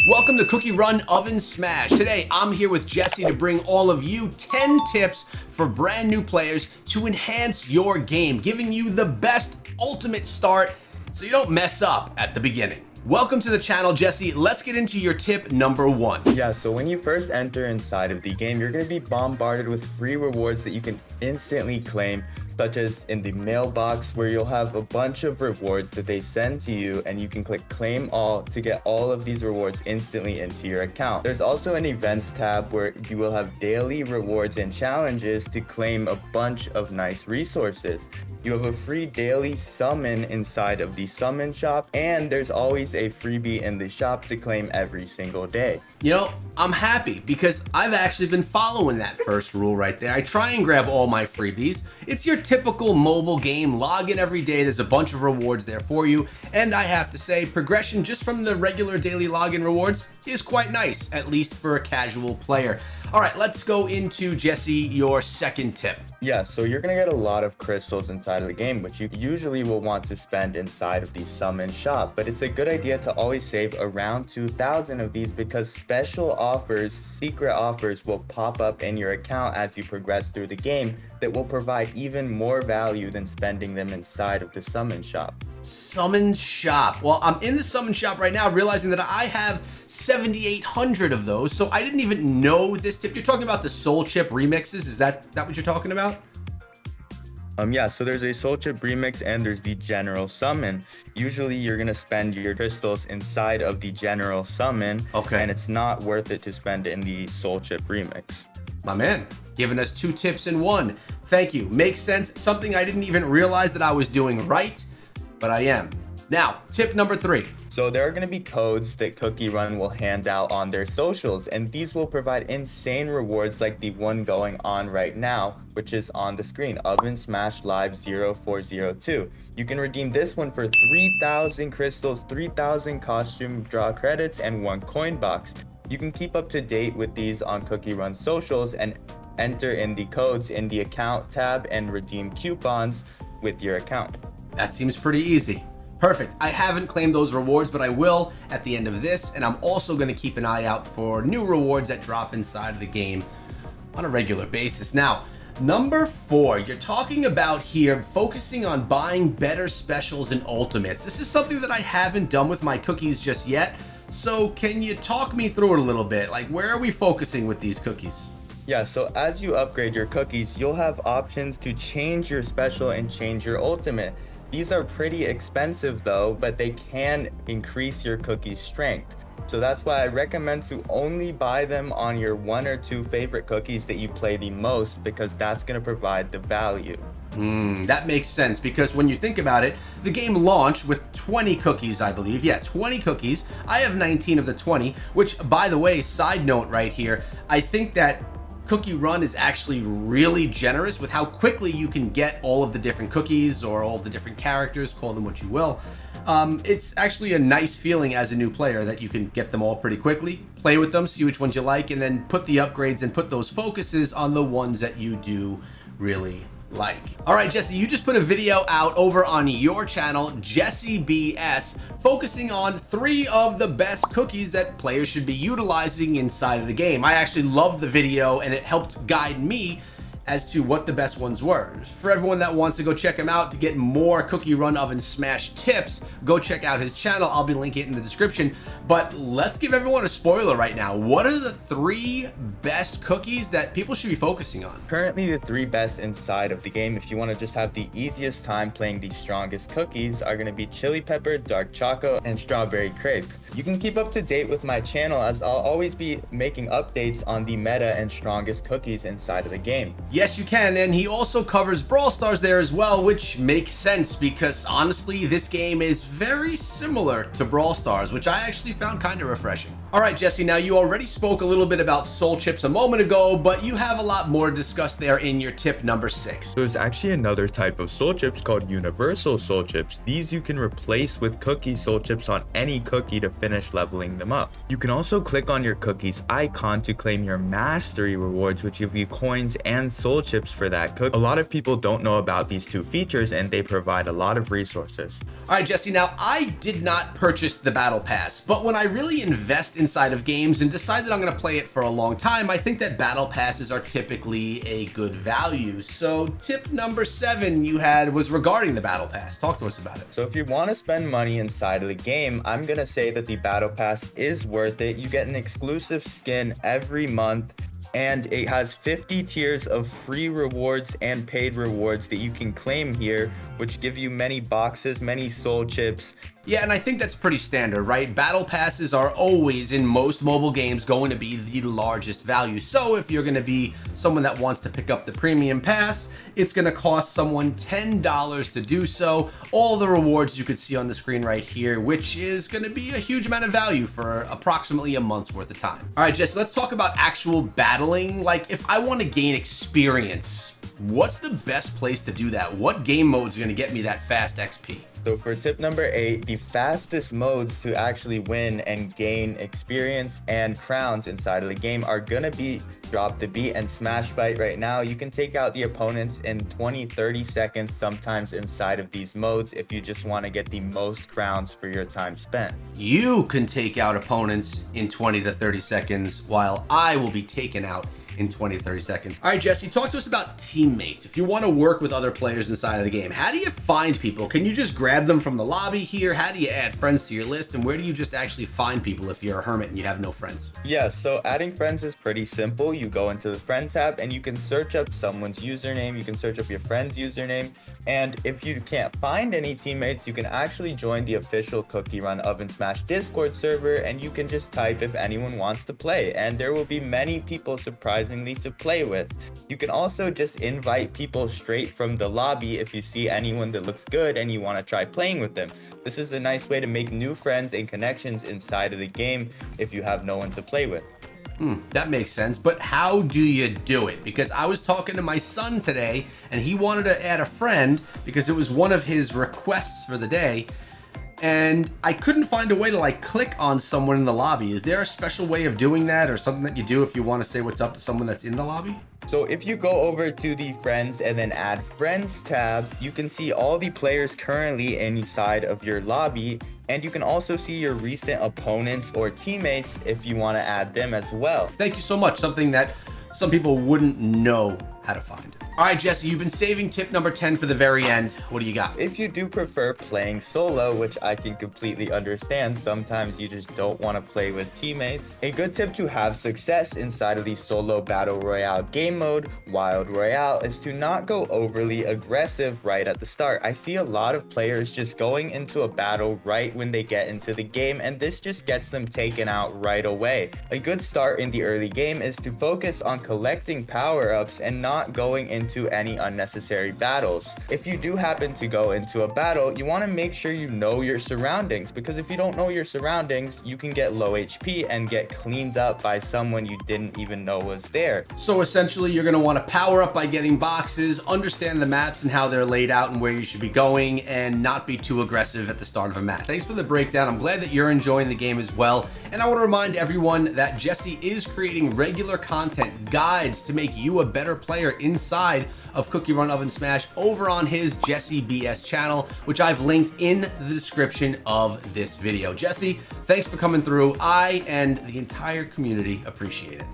Welcome to Cookie Run Oven Smash. Today, I'm here with Jesse to bring all of you 10 tips for brand new players to enhance your game, giving you the best ultimate start so you don't mess up at the beginning. Welcome to the channel, Jesse. Let's get into your tip number 1. Yeah, so when you first enter inside of the game, you're going to be bombarded with free rewards that you can instantly claim, such as in the mailbox, where you'll have a bunch of rewards that they send to you, and you can click claim all to get all of these rewards instantly into your account. There's also an events tab where you will have daily rewards and challenges to claim a bunch of nice resources. You have a free daily summon inside of the summon shop, and there's always a freebie in the shop to claim every single day. You know, I'm happy because I've actually been following that first rule right there. I try and grab all my freebies. It's your typical mobile game. Log in every day. There's a bunch of rewards there for you. And I have to say, progression just from the regular daily login rewards is quite nice, at least for a casual player. All right, let's go into, Jesse, your second tip. Yeah, so you're going to get a lot of crystals inside of the game, which you usually will want to spend inside of the summon shop. But it's a good idea to always save around 2,000 of these because special offers, secret offers will pop up in your account as you progress through the game that will provide even more value than spending them inside of the summon shop. Summon shop. Well, I'm in the summon shop right now, realizing that I have 7,800 of those, so I didn't even know this tip. You're talking about the soul chip remixes. Is that what you're talking about? Yeah, so there's a soul chip remix and there's the general summon. Usually you're gonna spend your crystals inside of the general summon, okay, and it's not worth it to spend in the soul chip remix. My man, giving us 2 tips in 1. Thank you. Makes sense. Something I didn't even realize that I was doing right, but I am. Now, tip number 3. So there are going to be codes that Cookie Run will hand out on their socials, and these will provide insane rewards like the one going on right now, which is on the screen, OvenSmash Live 0402. You can redeem this one for 3,000 crystals, 3,000 costume draw credits, and 1 coin box. You can keep up to date with these on Cookie Run socials and enter in the codes in the account tab and redeem coupons with your account. That seems pretty easy. Perfect. I haven't claimed those rewards, but I will at the end of this, and I'm also going to keep an eye out for new rewards that drop inside of the game on a regular basis. Now, number 4, you're talking about here focusing on buying better specials and ultimates. This is something that I haven't done with my cookies just yet, so can you talk me through it a little bit? Like, where are we focusing with these cookies? Yeah, so as you upgrade your cookies, you'll have options to change your special and change your ultimate. These are pretty expensive though, but they can increase your cookie's strength. So that's why I recommend to only buy them on your 1 or 2 favorite cookies that you play the most, because that's going to provide the value. That makes sense, because when you think about it, the game launched with 20 cookies, I believe. Yeah, 20 cookies. I have 19 of the 20, which, by the way, side note right here, I think that Cookie Run is actually really generous with how quickly you can get all of the different cookies or all of the different characters, call them what you will. It's actually a nice feeling as a new player that you can get them all pretty quickly, play with them, see which ones you like, and then put the upgrades and put those focuses on the ones that you do really like. All right, Jesse, you just put a video out over on your channel, Jesse BS, focusing on 3 of the best cookies that players should be utilizing inside of the game. I actually loved the video and it helped guide me as to what the best ones were. For everyone that wants to go check him out to get more Cookie Run Oven Smash tips, go check out his channel. I'll be linking it in the description. But let's give everyone a spoiler right now. What are the 3 best cookies that people should be focusing on? Currently, the 3 best inside of the game, if you want to just have the easiest time playing the strongest cookies, are going to be Chili Pepper, Dark Choco, and Strawberry Crepe. You can keep up to date with my channel as I'll always be making updates on the meta and strongest cookies inside of the game. Yes, you can, and he also covers Brawl Stars there as well, which makes sense because honestly, this game is very similar to Brawl Stars, which I actually found kind of refreshing. All right, Jesse, now you already spoke a little bit about soul chips a moment ago, but you have a lot more to discuss there in your tip number 6. There's actually another type of soul chips called universal soul chips. These you can replace with cookie soul chips on any cookie to finish leveling them up. You can also click on your cookie's icon to claim your mastery rewards, which give you coins and soul soul chips for that cook. A lot of people don't know about these two features, and they provide a lot of resources. All right, Jesse, now I did not purchase the Battle Pass, but when I really invest inside of games and decide that I'm going to play it for a long time, I think that Battle Passes are typically a good value. So tip number 7 you had was regarding the Battle Pass. Talk to us about it. So if you want to spend money inside of the game, I'm going to say that the Battle Pass is worth it. You get an exclusive skin every month, and it has 50 tiers of free rewards and paid rewards that you can claim here, which give you many boxes, many soul chips. Yeah, and I think that's pretty standard, right? Battle passes are always, in most mobile games, going to be the largest value. So if you're going to be someone that wants to pick up the premium pass, it's going to cost someone $10 to do so. All the rewards you could see on the screen right here, which is going to be a huge amount of value for approximately a month's worth of time. All right, Jesse, let's talk about actual battling. Like, if I want to gain experience, what's the best place to do that? What game modes are going to get me that fast XP? So for tip number 8, the fastest modes to actually win and gain experience and crowns inside of the game are gonna be Drop the Beat and Smash Fight. Right now, you can take out the opponents in 20-30 seconds sometimes inside of these modes if you just want to get the most crowns for your time spent. You can take out opponents in 20 to 30 seconds while I will be taken out in 20-30 seconds. All right, Jesse, talk to us about teammates. If you want to work with other players inside of the game, how do you find people? Can you just grab them from the lobby here? How do you add friends to your list? And where do you just actually find people if you're a hermit and you have no friends? Yeah, so adding friends is pretty simple. You go into the friend tab and you can search up someone's username. You can search up your friend's username. And if you can't find any teammates, you can actually join the official Cookie Run OvenSmash Discord server, and you can just type if anyone wants to play. And there will be many people surprisingly to play with. You can also just invite people straight from the lobby if you see anyone that looks good and you want to try playing with them. This is a nice way to make new friends and connections inside of the game if you have no one to play with. That makes sense, but how do you do it? Because I was talking to my son today and he wanted to add a friend because it was one of his requests for the day, and I couldn't find a way to like click on someone in the lobby. Is there a special way of doing that, or something that you do if you want to say what's up to someone that's in the lobby? So if you go over to the friends and then add friends tab, you can see all the players currently inside of your lobby, and you can also see your recent opponents or teammates if you want to add them as well. Thank you so much. Something that some people wouldn't know how to find. All right, Jesse, you've been saving tip number 10 for the very end. What do you got? If you do prefer playing solo, which I can completely understand, sometimes you just don't want to play with teammates. A good tip to have success inside of the solo battle royale game mode, Wild Royale, is to not go overly aggressive right at the start. I see a lot of players just going into a battle right when they get into the game, and this just gets them taken out right away. A good start in the early game is to focus on collecting power-ups and not going into any unnecessary battles. If you do happen to go into a battle, you want to make sure you know your surroundings, because if you don't know your surroundings, you can get low HP and get cleaned up by someone you didn't even know was there. So essentially, you're going to want to power up by getting boxes, understand the maps and how they're laid out and where you should be going, and not be too aggressive at the start of a match. Thanks for the breakdown. I'm glad that you're enjoying the game as well. And I want to remind everyone that Jesse is creating regular content, guides to make you a better player inside of Cookie Run OvenSmash over on his Jesse BS channel, which I've linked in the description of this video. Jesse, thanks for coming through. I and the entire community appreciate it.